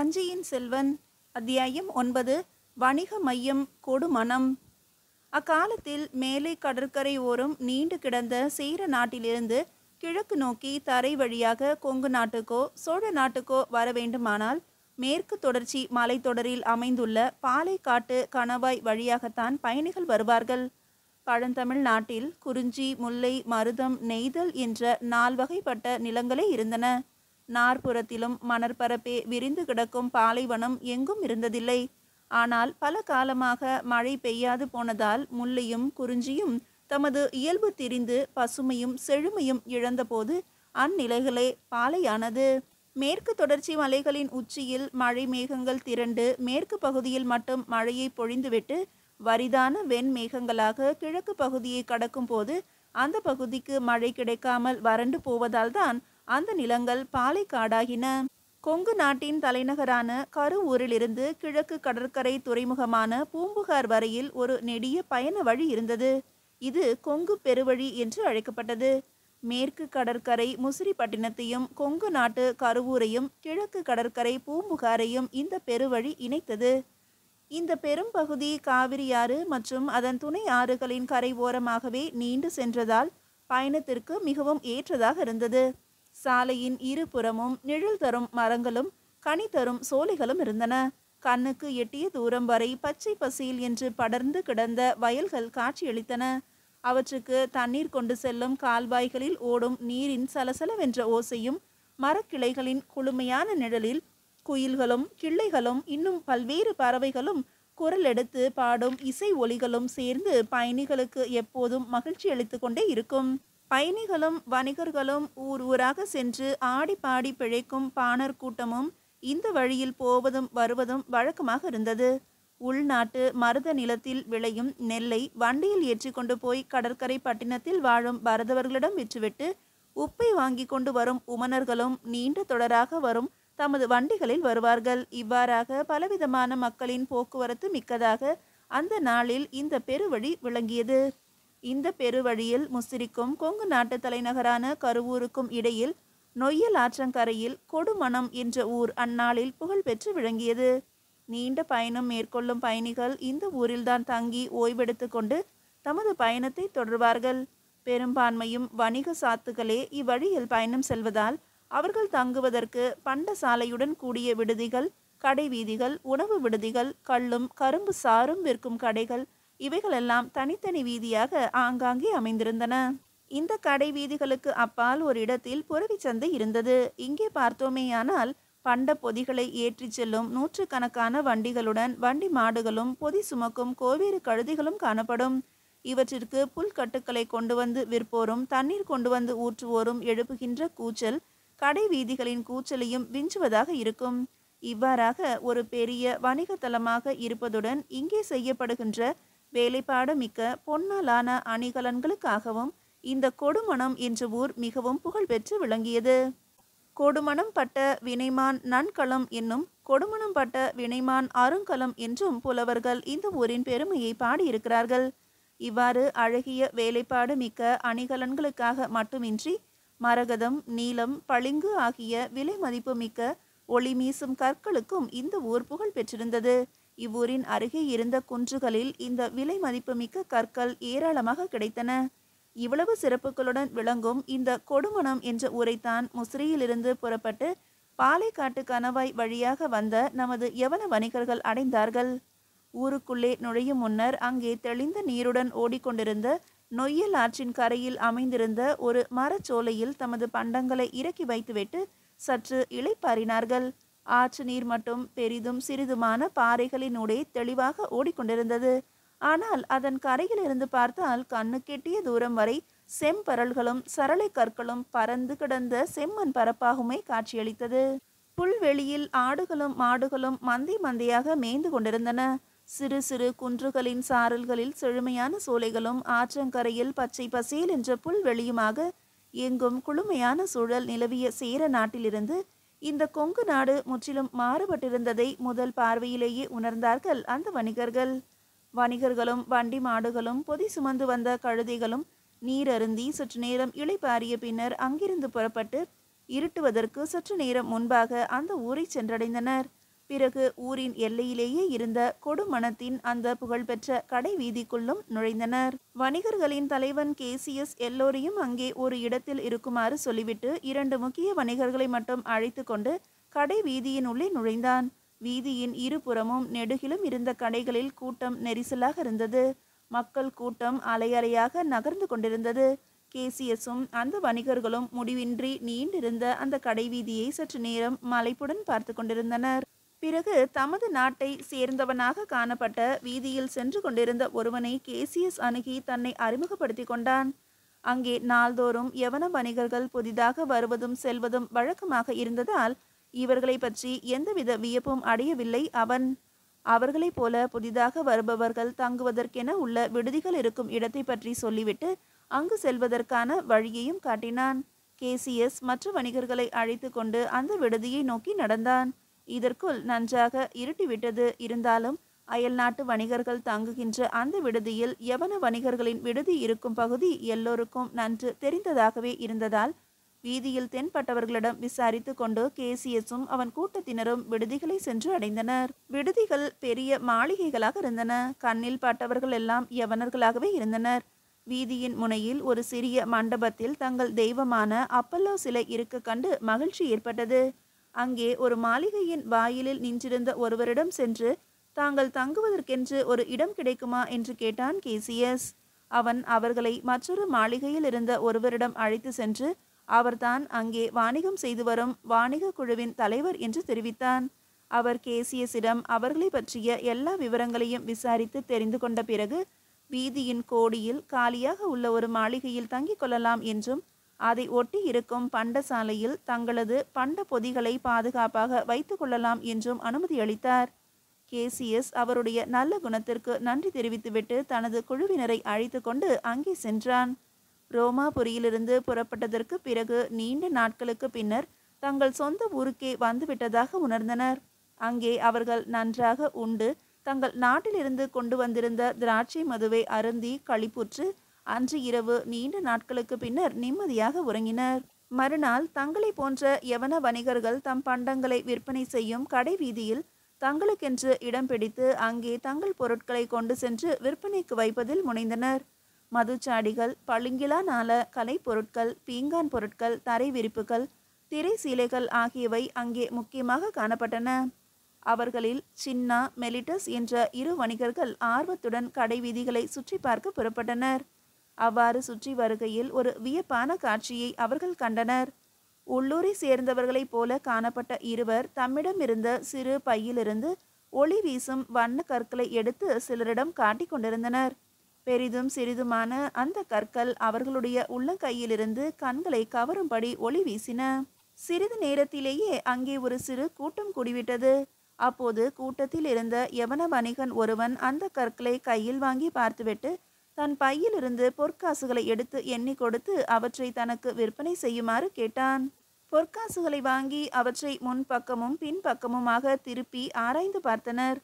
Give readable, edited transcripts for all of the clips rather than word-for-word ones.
வஞ்சியின் செல்வன். அத்தியாயம் 9. வணிக மையம் கொடுமணம். அக்காலத்தில் மேலை கடற்கரை ஓரம் நீண்டு கிடந்த சேர நாட்டிலிருந்து கிழக்கு நோக்கி தரை வழியாக கொங்கு நாட்டுக்கோ சோழ நாட்டுக்கோ வர வேண்டுமானால் மேற்கு தொடர்ச்சி மலைத்தொடரில் அமைந்துள்ள பாலைக்காட்டு கணவாய் வழியாகத்தான் பயணிகள் வருவார்கள். பழந்தமிழ் நாட்டில் குறிஞ்சி, முல்லை, மருதம், நெய்தல் என்ற 4 வகைப்பட்ட நிலங்களே இருந்தன. நாற்புறத்திலும் மணற்பரப்பே விரிந்து கிடக்கும் பாலைவனம் எங்கும் இருந்ததில்லை. ஆனால் பல காலமாக மழை பெய்யாது போனதால் முல்லையும் குறிஞ்சியும் தமது இயல்பு திரிந்து பசுமையும் செழுமையும் இழந்தபோது அந்நிலைகளே பாலையானது. மேற்கு தொடர்ச்சி மலைகளின் உச்சியில் மழை மேகங்கள் திரண்டு மேற்கு பகுதியில் மட்டும் மழையை பொழிந்துவிட்டு வரிதான வெண் மேகங்களாக கிழக்கு பகுதியை கடக்கும் போது அந்த பகுதிக்கு மழை கிடைக்காமல் வறண்டு போவதால்தான் அந்த நிலங்கள் பாலைக்காடாகின. கொங்கு நாட்டின் தலைநகரான கருவூரிலிருந்து கிழக்கு கடற்கரை துறைமுகமான பூம்புகார் வரையில் ஒரு நெடிய பயண வழி இருந்தது. இது கொங்கு பெருவழி என்று அழைக்கப்பட்டது. மேற்கு கடற்கரை முசிறிப்பட்டினத்தையும் கொங்கு நாட்டு கருவூரையும் கிழக்கு கடற்கரை பூம்புகாரையும் இந்த பெருவழி இணைத்தது. இந்த பெரும் பகுதி காவிரியாறு மற்றும் அதன் துணை ஆறுகளின் கரை ஓரமாகவே நீண்டு சென்றதால் பயணத்திற்கு மிகவும் ஏற்றதாக இருந்தது. சாலையின் இருபுறமும் நிழல் தரும் மரங்களும் கனி தரும் சோலைகளும் இருந்தன. கண்ணுக்கு எட்டிய தூரம் வரை பச்சை பசேல் என்று படர்ந்து கிடந்த வயல்கள் காட்சியளித்தன. அவற்றுக்கு தண்ணீர் கொண்டு செல்லும் கால்வாய்களில் ஓடும் நீரின் சலசலவென்ற ஓசையும் மரக்கிளைகளின் குளுமையான நிழலில் குயில்களும் கிள்ளைகளும் இன்னும் பல்வேறு பறவைகளும் குரல் எடுத்து பாடும் இசை ஒலிகளும் சேர்ந்து பயணிகளுக்கு எப்போதும் மகிழ்ச்சி அளித்து கொண்டே இருக்கும். பயணிகளும் வணிகர்களும் ஊர் ஊராக சென்று ஆடி பாடி பிழைக்கும் பாணர் கூட்டமும் இந்த வழியில் போவதும் வருவதும் வழக்கமாக இருந்தது. உள்நாட்டு மருத நிலத்தில் விளையும் நெல்லை வண்டியில் ஏற்றி கொண்டு போய் கடற்கரை பட்டினத்தில் வாழும் பரதவர்களிடம் விற்றுவிட்டு உப்பை வாங்கி கொண்டு வரும் உமனர்களும் நீண்ட தொடராக வரும் தமது வண்டிகளில் வருவார்கள். இவ்வாறாக பலவிதமான மக்களின் போக்குவரத்து மிக்கதாக அந்த நாளில் இந்த பெருவழி விளங்கியது. இந்த பெருவழியில் முசிறிக்கும் கொங்கு நாட்டு தலைநகரான கருவூருக்கும் இடையில் நொய்யல் ஆற்றங்கரையில் கொடுமணம் என்ற ஊர் அந்நாளில் புகழ் பெற்று விளங்கியது. நீண்ட பயணம் மேற்கொள்ளும் பயணிகள் இந்த ஊரில்தான் தங்கி ஓய்வெடுத்து கொண்டு தமது பயணத்தை தொடர்வார்கள். பெரும்பான்மையும் வணிக சாத்துகளே இவ்வழியில் பயணம் செல்வதால் அவர்கள் தங்குவதற்கு பண்டசாலையுடன் கூடிய விடுதிகள், கடை வீதிகள், உணவு விடுதிகள், கள்ளும் கரும்பு சாறும் விற்கும் கடைகள் இவைகளெல்லாம் தனித்தனி வீதியாக ஆங்காங்கே அமைந்திருந்தன. இந்த கடை வீதிகளுக்கு அப்பால் ஒரு இடத்தில் புறவி சந்தை இருந்தது. இங்கே பார்த்தோமேயானால் பண்ட பொதிகளை ஏற்றி செல்லும் நூற்றுக்கணக்கான வண்டிகளுடன் வண்டி மாடுகளும் பொதி சுமக்கும் கோவேறு கழுதைகளும் காணப்படும். இவற்றிற்கு புல்கட்டுக்களை கொண்டு வந்து விற்போரும் தண்ணீர் கொண்டு வந்து ஊற்றுவோரும் எழுப்புகின்ற கூச்சல் கடை வீதிகளின் கூச்சலையும் விஞ்சுவதாக இருக்கும். இவ்வாறாக ஒரு பெரிய வணிக தலமாக இருப்பதுடன் இங்கே செய்யப்படுகின்ற வேலைப்பாடு மிக்க பொன்னாலான அணிகலன்களுக்காகவும் இந்த கொடுமணம் என்ற ஊர் மிகவும் புகழ்பெற்று விளங்கியது. கொடுமணம் பட்ட வினைமான் நன்களம் என்னும் கொடுமணம் பட்ட வினைமான் அருங்கலம் என்றும் புலவர்கள் இந்த ஊரின் பெருமையை பாடியிருக்கிறார்கள். இவ்வாறு அழகிய வேலைப்பாடு மிக்க அணிகலன்களுக்காக மட்டுமின்றி மரகதம், நீலம், பளிங்கு ஆகிய விலை மதிப்பு மிக்க ஒளி மீசும் கற்களுக்கும் இந்த ஊர் புகழ் பெற்றிருந்தது. இவ்வூரின் அருகே இருந்த குன்றுகளில் இந்த விலை மதிப்புமிக்க கற்கள் ஏராளமாக கிடைத்தன. இவ்வளவு சிறப்புகளுடன் விளங்கும் இந்த கொடுமணம் என்ற ஊரைத்தான் முசிறியிலிருந்து புறப்பட்டு பாலைக்காட்டு கணவாய் வழியாக வந்த நமது யவன வணிகர்கள் அடைந்தார்கள். ஊருக்குள்ளே நுழையும் முன்னர் அங்கே தெளிந்த நீருடன் ஓடிக்கொண்டிருந்த நொய்யல் ஆற்றின் கரையில் அமைந்திருந்த ஒரு மரச்சோலையில் தமது பண்டங்களை இறக்கி வைத்துவிட்டு சற்று இளைப்பாறினார்கள். ஆற்று நீர் மட்டும் பெரிதும் சிறிதுமான பாறைகளினூடே தெளிவாக ஓடிக்கொண்டிருந்தது. ஆனால் அதன் கரையில் இருந்து பார்த்தால் கண்ணுக்கெட்டிய தூரம் வரை செம்பரல்களும் சரளை கற்களும் பறந்து கிடந்த செம்மண் பரப்பாகுமே காட்சியளித்தது. புல்வெளியில் ஆடுகளும் மாடுகளும் மந்தை மந்தையாக மேய்ந்து கொண்டிருந்தன. சிறு சிறு குன்றுகளின் சாரல்களில் செழுமையான சோலைகளும் ஆற்றங்கரையில் பச்சை பசேல் என்ற புல்வெளியுமாக எங்கும் குளுமையான சூழல் நிலவிய சேர நாட்டிலிருந்து இந்த கொங்கு நாடு முற்றிலும் மாறுபட்டிருந்ததை முதல் பார்வையிலேயே உணர்ந்தார்கள் அந்த வணிகர்கள். வணிகர்களும் வண்டி மாடுகளும் பொதி சுமந்து வந்த கழுதைகளும் நீர் அருந்தி சற்று நேரம் இளைப்பாறிய பின்னர் அங்கிருந்து புறப்பட்டு இருட்டுவதற்கு சற்று நேரம் முன்பாக அந்த ஊரை சென்றடைந்தனர். பிறகு ஊரின் எல்லையிலேயே இருந்த கொடுமணத்தின் அந்த புகழ்பெற்ற கடை வீதிக்குள்ளும் நுழைந்தனர். வணிகர்களின் தலைவன் கேசியஸ் எல்லோரையும் அங்கே ஒரு இடத்தில் இருக்குமாறு சொல்லிவிட்டு 2 முக்கிய வணிகர்களை மட்டும் அழைத்து கொண்டு கடை வீதியின் உள்ளே நுழைந்தான். வீதியின் இருபுறமும் நெடுகிலும் இருந்த கடைகளில் கூட்டம் நெரிசலாக இருந்தது. மக்கள் கூட்டம் அலையலையாக நகர்ந்து கொண்டிருந்தது. கேசியஸும் அந்த வணிகர்களும் முடிவின்றி நீண்டிருந்த அந்த கடைவீதியை சற்று நேரம் மலைப்புடன் பார்த்து கொண்டிருந்தனர். பிறகு தமது நாட்டை சேர்ந்தவனாக காணப்பட்ட வீதியில் சென்று கொண்டிருந்த ஒருவனை கேசியஸ் அணுகி தன்னை அறிமுகப்படுத்தி கொண்டான். அங்கே நாள்தோறும் யவன வணிகர்கள் புதிதாக வருவதும் செல்வதும் வழக்கமாக இருந்ததால் இவர்களை பற்றி எந்தவித வியப்பும் அடையவில்லை அவன். அவர்களைப் போல புதிதாக வருபவர்கள் தங்குவதற்கென உள்ள விடுதிகள் இருக்கும் இடத்தை பற்றி சொல்லிவிட்டு அங்கு செல்வதற்கான வழியையும் காட்டினான். கேசியஸ் மற்ற வணிகர்களை அழைத்து கொண்டு அந்த விடுதியை நோக்கி நடந்தான். இதற்குள் நன்றாக இருட்டிவிட்டது. இருந்தாலும் அயல்நாட்டு வணிகர்கள் தங்குகின்ற அந்த விடுதியில் யவன வணிகர்களின் விடுதி இருக்கும் பகுதி எல்லோருக்கும் நன்கு தெரிந்ததாகவே இருந்ததால் வீதியில் தென்பட்டவர்களிடம் விசாரித்து கொண்டு கேசியஸும் அவன் கூட்டத்தினரும் விடுதிகளை சென்று அடைந்தனர். விடுதிகள் பெரிய மாளிகைகளாக இருந்தன. கண்ணில் பட்டவர்கள் எல்லாம் யவனர்களாகவே இருந்தனர். வீதியின் முனையில் ஒரு சிறிய மண்டபத்தில் தங்கள் தெய்வமான அப்பல்லோ சிலை இருக்க கண்டு மகிழ்ச்சி ஏற்பட்டது. அங்கே ஒரு மாளிகையின் வாயிலில் நின்றிருந்த ஒருவரிடம் சென்று தாங்கள் தங்குவதற்கென்று ஒரு இடம் கிடைக்குமா என்று கேட்டான் கேசியஸ். அவன் அவர்களை மற்றொரு மாளிகையில் இருந்த ஒருவரிடம் அழைத்து சென்று அவர்தான் அங்கே வாணிகம் செய்து வரும் வாணிக குழுவின் தலைவர் என்று தெரிவித்தான். அவர் கேசியஸிடம் அவர்களை பற்றிய எல்லா விவரங்களையும் விசாரித்து தெரிந்து கொண்ட பிறகு வீதியின் கோடியில் காலியாக உள்ள ஒரு மாளிகையில் தங்கிக் கொள்ளலாம் என்றும் அதை ஒட்டி இருக்கும் பண்டசாலையில் தங்களது பண்ட பொதிகளை பாதுகாப்பாக வைத்து கொள்ளலாம் என்றும் அனுமதி அளித்தார். கேசியஸ் அவருடைய நல்ல குணத்திற்கு நன்றி தெரிவித்துவிட்டு தனது குழுவினரை அழைத்து கொண்டு அங்கே சென்றான். ரோமாபுரியிலிருந்து புறப்பட்டதற்கு பிறகு நீண்ட நாட்களுக்கு பின்னர் தங்கள் சொந்த ஊருக்கே வந்துவிட்டதாக உணர்ந்தனர். அங்கே அவர்கள் நன்றாக உண்டு தங்கள் நாட்டிலிருந்து கொண்டு வந்திருந்த திராட்சை மதுவை அருந்தி களிப்புற்று அன்று இரவு நீண்ட நாட்களுக்கு பின்னர் நிம்மதியாக உறங்கினர். மறுநாள் தங்களை போன்ற யவன வணிகர்கள் தம் பண்டங்களை விற்பனை செய்யும் கடை வீதியில் தங்களுக்கென்று இடம் பிடித்து அங்கே தங்கள் பொருட்களை கொண்டு சென்று விற்பனைக்கு வைப்பதில் முனைந்தனர். மதுச்சாடிகள், பளிங்கிலா நாள கலை பொருட்கள், பீங்கான் பொருட்கள், தரை விரிப்புகள், திரை சீலைகள் ஆகியவை அங்கே முக்கியமாக காணப்பட்டன. அவர்களில் சின்னா, மெலிட்டஸ் என்ற 2 வணிகர்கள் ஆர்வத்துடன் கடை வீதிகளை சுற்றி பார்க்க புறப்பட்டனர். அவ்வாறு சுற்றி வருகையில் ஒரு வியப்பான காட்சியை அவர்கள் கண்டனர். உள்ளூரை சேர்ந்தவர்களைப் போல காணப்பட்ட இருவர் தம்மிடம் இருந்த சிறு பையிலிருந்து ஒளி வீசும் வண்ண கற்களை எடுத்து சிலரிடம் காட்டிக் கொண்டிருந்தனர். பெரிதும் சிறிதுமான அந்த கற்கள் அவர்களுடைய உள்ளங்கையிலிருந்து கண்களை கவரும்படி ஒளி வீசின. சிறிது நேரத்திலேயே அங்கே ஒரு சிறு கூட்டம் கூடிவிட்டது. அப்போது கூட்டத்தில் இருந்த யவன வணிகன் ஒருவன் அந்த கற்களை கையில் வாங்கி பார்த்துவிட்டு தன் பையிலிருந்து பொற்காசுகளை எடுத்து எண்ணி கொடுத்து அவற்றை தனக்கு விற்பனை செய்யுமாறு கேட்டான். பொற்காசுகளை வாங்கி அவற்றை முன்பக்கமும் பின்பக்கமுமாக திருப்பி ஆராய்ந்து பார்த்தனர்.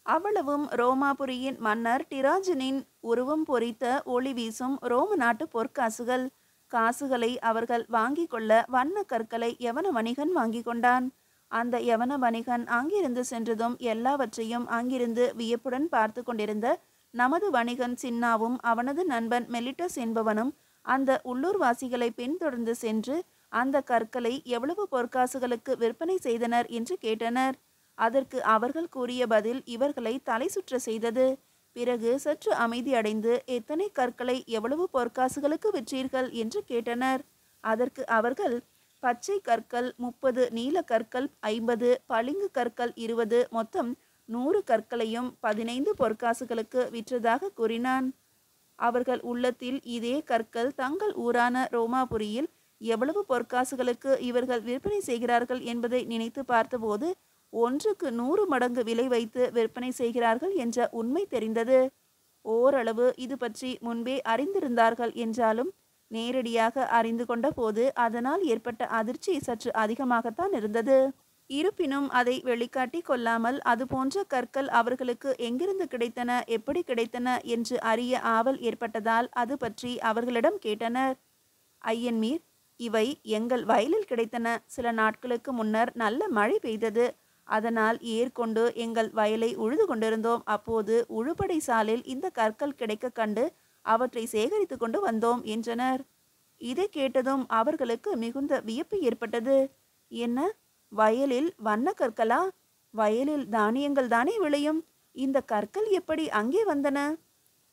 அவ்வளவும் ரோமாபுரியின் மன்னர் டிராஜனின் உருவம் பொறித்த ஒளி வீசும் ரோம நாட்டு பொற்காசுகள். காசுகளை அவர்கள் வாங்கி கொள்ள வண்ண கற்களை யவன வணிகன் வாங்கி கொண்டான். அந்த யவன வணிகன் அங்கிருந்து சென்றதும் எல்லாவற்றையும் அங்கிருந்து வியப்புடன் பார்த்து கொண்டிருந்த நமது வணிகன் சின்னாவும் அவனது நண்பன் மெலிட்டஸ் என்பவனும் அந்த உள்ளூர்வாசிகளை பின்தொடர்ந்து சென்று அந்த கற்களை எவ்வளவு பொற்காசுகளுக்கு விற்பனை செய்தனர் என்று கேட்டனர். அதற்கு அவர்கள் கூறிய பதில் இவர்களை தலை சுற்ற செய்தது. பிறகு சற்று அமைதியடைந்து எத்தனை கற்களை எவ்வளவு பொற்காசுகளுக்கு விற்றீர்கள் என்று கேட்டனர். அதற்கு அவர்கள் பச்சை கற்கள் 30, நீல கற்கள் 50, பளிங்கு கற்கள் 20, மொத்தம் 100 கற்களையும் 15 பொற்காசுகளுக்கு விற்றதாக கூறினான். அவர்கள் உள்ளத்தில் இதே கற்கள் தங்கள் ஊரான ரோமாபுரியில் எவ்வளவு பொற்காசுகளுக்கு இவர்கள் விற்பனை செய்கிறார்கள் என்பதை நினைத்து பார்த்தபோது ஒன்றுக்கு 100 மடங்கு விலை வைத்து விற்பனை செய்கிறார்கள் என்ற உண்மை தெரிந்தது. ஓரளவு இது பற்றி முன்பே அறிந்திருந்தார்கள் என்றாலும் நேரடியாக அறிந்து கொண்ட போது அதனால் ஏற்பட்ட அதிர்ச்சி சற்று அதிகமாகத்தான் இருந்தது. இருப்பினும் அதை வெளிக்காட்டி கொள்ளாமல் அது போன்ற கற்கள் அவர்களுக்கு எங்கிருந்து கிடைத்தன, எப்படி கிடைத்தன என்று அறிய ஆவல் ஏற்பட்டதால் அது பற்றி அவர்களிடம் கேட்டனர். ஐயன்மீர், இவை எங்கள் வயலில் கிடைத்தன. சில நாட்களுக்கு முன்னர் நல்ல மழை பெய்தது. அதனால் ஏற்கொண்டு எங்கள் வயலை உழுது கொண்டிருந்தோம். அப்போது உழுபடை சாலில் இந்த கற்கள் கிடைக்க கண்டு அவற்றை சேகரித்து கொண்டு வந்தோம் என்றனர். இதை கேட்டதும் அவர்களுக்கு மிகுந்த வியப்பு ஏற்பட்டது. என்ன, வயலில் வண்ண கற்களா? வயலில் தானியங்கள் தானே விளையும். இந்த கற்கள் எப்படி அங்கே வந்தன?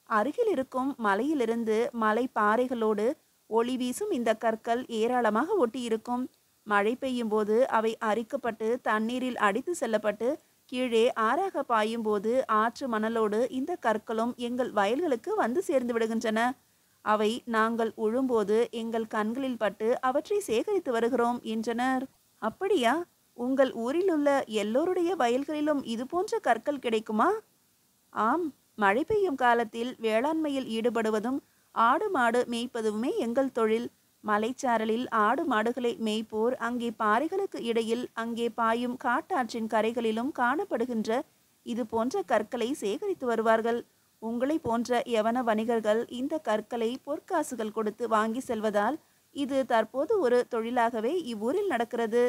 அருகில் இருக்கும் மலையிலிருந்து மலை பாறைகளோடு ஒளி வீசும் இந்த கற்கள் ஏராளமாக ஒட்டியிருக்கும். மழை பெய்யும் போது அவை அரிக்கப்பட்டு தண்ணீரில் அடித்து செல்லப்பட்டு கீழே ஆறாக பாயும் போது ஆற்று மணலோடு இந்த கற்களும் எங்கள் வயல்களுக்கு வந்து சேர்ந்து விடுகின்றன. அவை நாங்கள் உழும்போது எங்கள் கண்களில் பட்டு அவற்றை சேகரித்து வருகிறோம் என்றனர். அப்படியா? உங்கள் ஊரில் உள்ள எல்லோருடைய வயல்களிலும் இது போன்ற கற்கள் கிடைக்குமா? ஆம், மழை பெய்யும் காலத்தில் வேளாண்மையில் ஈடுபடுவதும் ஆடு மாடு மேய்ப்பதுமே எங்கள் தொழில். மலைச்சாரலில் ஆடு மாடுகளை மேய்ப்போர் அங்கே பாறைகளுக்கு இடையில் அங்கே பாயும் காட்டாற்றின் கரைகளிலும் காணப்படுகின்ற இது போன்ற கற்களை சேகரித்து வருவார்கள். உங்களை போன்ற யவன வணிகர்கள் இந்த கற்களை பொற்காசுகள் கொடுத்து வாங்கி செல்வதால் இது தற்போது ஒரு தொழிலாகவே இவ்வூரில் நடக்கிறது.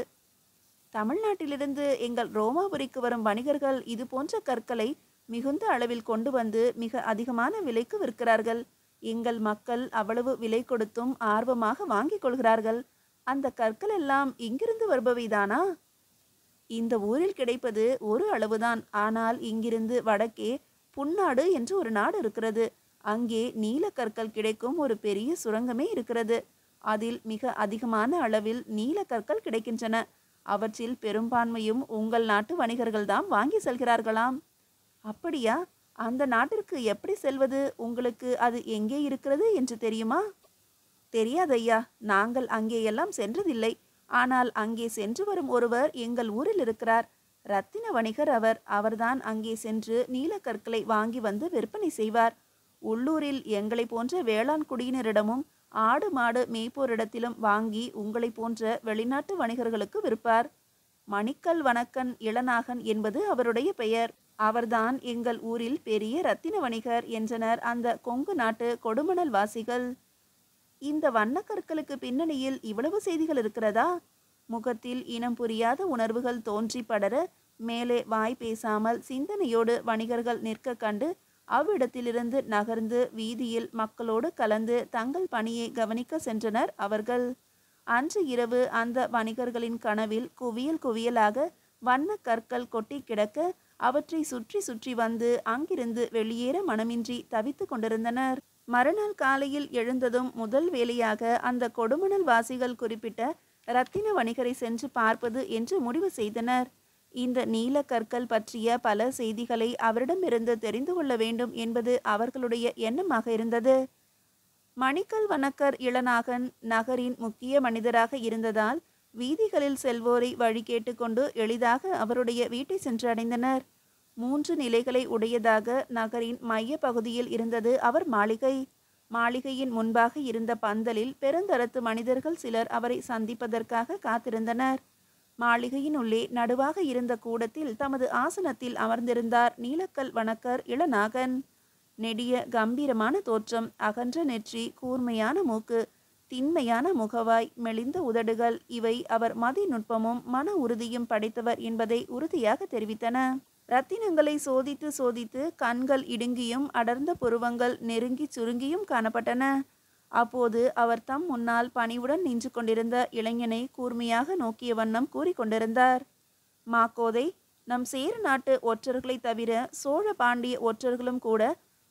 தமிழ்நாட்டிலிருந்து எங்கள் ரோமாபுரிக்கு வரும் வணிகர்கள் இது போன்ற கற்களை மிகுந்த அளவில் கொண்டு வந்து மிக அதிகமான விலைக்கு விற்கிறார்கள். எங்கள் மக்கள் அவ்வளவு விலை கொடுத்தும் ஆர்வமாக வாங்கிக் கொள்கிறார்கள். அந்த கற்கள் எல்லாம் இங்கிருந்து வருபவைதானா? இந்த ஊரில் கிடைப்பது ஒரு அளவுதான். ஆனால் இங்கிருந்து வடக்கே புன்னாடு என்று ஒரு நாடு இருக்கிறது. அங்கே நீலக்கற்கள் கிடைக்கும் ஒரு பெரிய சுரங்கமே இருக்கிறது. அதில் மிக அதிகமான அளவில் நீலக்கற்கள் கிடைக்கின்றன. அவற்றில் பெரும்பான்மையும் உங்கள் நாட்டு வணிகர்கள் தான் வாங்கி செல்கிறார்களாம். அப்படியா? அந்த நாட்டிற்கு எப்படி செல்வது? உங்களுக்கு அது எங்கே இருக்கிறது என்று தெரியுமா? தெரியாதையா, நாங்கள் அங்கேயெல்லாம் சென்றதில்லை. ஆனால் அங்கே சென்று வரும் ஒருவர் எங்கள் ஊரில் இருக்கிறார். ரத்தின வணிகர் அவர். அவர்தான் அங்கே சென்று நீலக்கற்களை வாங்கி வந்து விற்பனை செய்வார். உள்ளூரில் எங்களை போன்ற வேளாண் குடியினரிடமும் ஆடு மாடு மேய்ப்போரிடத்திலும் வாங்கி உங்களை போன்ற வெளிநாட்டு வணிகர்களுக்கு விற்பார். மணிக்கல் வணக்கன் இளநாகன் என்பது அவருடைய பெயர். அவர்தான் எங்கள் ஊரில் பெரிய ரத்தின வணிகர் என்றனர் அந்த கொங்கு நாட்டு கொடுமணல் வாசிகள். இந்த வண்ணக்கற்களுக்கு பின்னணியில் இவ்வளவு செய்திகள் இருக்கிறதா? முகத்தில் இனம் புரியாத உணர்வுகள் தோன்றி படர மேலே வாய் பேசாமல் சிந்தனையோடு வணிகர்கள் நிற்க கண்டு அவ்விடத்திலிருந்து நகர்ந்து வீதியில் மக்களோடு கலந்து தங்கள் பணியை கவனிக்க சென்றனர் அவர்கள். அன்று இரவு அந்த வணிகர்களின் கனவில் குவியல் குவியலாக வண்ண கற்கள் கொட்டி கிடக்க அவற்றை சுற்றி சுற்றி வந்து அங்கிருந்து வெளியேற மனமின்றி தவித்து கொண்டிருந்தனர். மறுநாள் காலையில் எழுந்ததும் முதல் வேலையாக அந்த கொடுமணல் வாசிகள் குறிப்பிட்ட இரத்தின வணிகரை சென்று பார்ப்பது என்று முடிவு செய்தனர். இந்த நீல கற்கள் பற்றிய பல செய்திகளை அவரிடமிருந்து தெரிந்து கொள்ள வேண்டும் என்பது அவர்களுடைய எண்ணமாக இருந்தது. மணிக்கல் வணக்கர் இளநாகன் நகரின் முக்கிய மனிதராக இருந்ததால் வீதிகளில் செல்வோரை வழி கேட்டுக்கொண்டு எளிதாக அவருடைய வீட்டை சென்று அடைந்தனர். 3 நிலைகளை உடையதாக நகரின் மைய பகுதியில் இருந்தது அவர் மாளிகை. மாளிகையின் முன்பாக இருந்த பந்தலில் பெருந்தரத்து மனிதர்கள் சிலர் அவரை சந்திப்பதற்காக காத்திருந்தனர். மாளிகையின் உள்ளே நடுவாக இருந்த கூடத்தில் தமது ஆசனத்தில் அமர்ந்திருந்தார் நீலக்கல் வணக்கர் இளநாகன். நெடிய கம்பீரமான தோற்றம், அகன்ற நெற்றி, கூர்மையான மூக்கு, திண்மையான முகவாய், மெலிந்த உதடுகள், இவை அவர் மதிநுட்பமும் மன உறுதியும் படைத்தவர் என்பதை உறுதியாக தெரிவித்தன. இரத்தினங்களை சோதித்து சோதித்து கண்கள் இடுங்கியும் அடர்ந்த புருவங்கள் நெருங்கி சுருங்கியும் காணப்பட்டன. அப்போது அவர் தம் முன்னால் பணிவுடன் நின்று கொண்டிருந்த இளைஞனை கூர்மையாக நோக்கிய வண்ணம் கூறிக்கொண்டிருந்தார். மாக்கோதை, நம் சேர நாட்டு ஒற்றர்களை தவிர சோழ பாண்டிய ஒற்றர்களும் கூட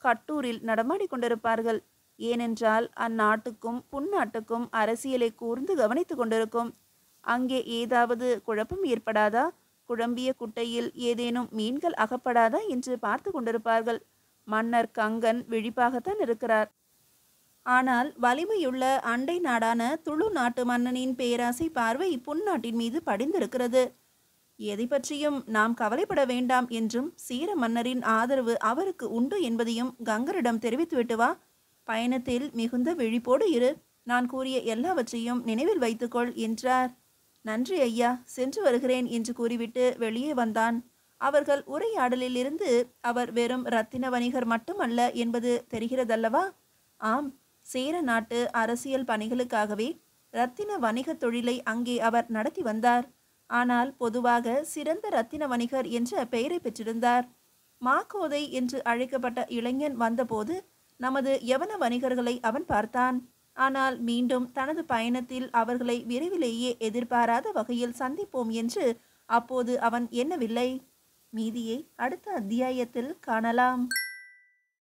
கட்டூரில் நடமாடி கொண்டிருப்பார்கள். ஏனென்றால் அந்நாட்டுக்கும் புன்னாட்டுக்கும் அரசியலை கூர்ந்து கவனித்து கொண்டிருக்கும். அங்கே ஏதாவது குழப்பம் ஏற்படாதா, குழம்பிய குட்டையில் ஏதேனும் மீன்கள் அகப்படாதா என்று பார்த்து கொண்டிருப்பார்கள். மன்னர் கங்கன் விழிப்பாகத்தான் இருக்கிறார். ஆனால் வலிமையுள்ள அண்டை நாடான துளு நாட்டு மன்னனின் பேராசை பார்வை புன்னாட்டின் மீது படிந்திருக்கிறது. எதை பற்றியும் நாம் கவலைப்பட வேண்டாம் என்றும் சீர மன்னரின் ஆதரவு அவருக்கு உண்டு என்பதையும் கங்கரிடம் தெரிவித்துவிட்டு வா. பயணத்தில் மிகுந்த விழிப்போடு இரு. நான் கூறிய எல்லாவற்றையும் நினைவில் வைத்துக்கொள் என்றார். நன்றி ஐயா, சென்று வருகிறேன் என்று கூறிவிட்டு வெளியே வந்தான். அவர்கள் உரையாடலில் இருந்து அவர் வெறும் இரத்தின வணிகர் மட்டுமல்ல என்பது தெரிகிறதல்லவா? ஆம், சேர நாட்டு அரசியல் பணிகளுக்காகவே இரத்தின வணிக தொழிலை அங்கே அவர் நடத்தி வந்தார். ஆனால் பொதுவாக சிறந்த ரத்தின வணிகர் என்ற பெயரை பெற்றிருந்தார். மாக்கோதை என்று அழைக்கப்பட்ட இளைஞன் வந்தபோது நமது யவன வணிகர்களை அவன் பார்த்தான். ஆனால் மீண்டும் தனது பயணத்தில் அவர்களை விரைவிலேயே எதிர்பாராத வகையில் சந்திப்போம் என்று அப்போது அவன் எண்ணவில்லை. மீதியை அடுத்த அத்தியாயத்தில் காணலாம்.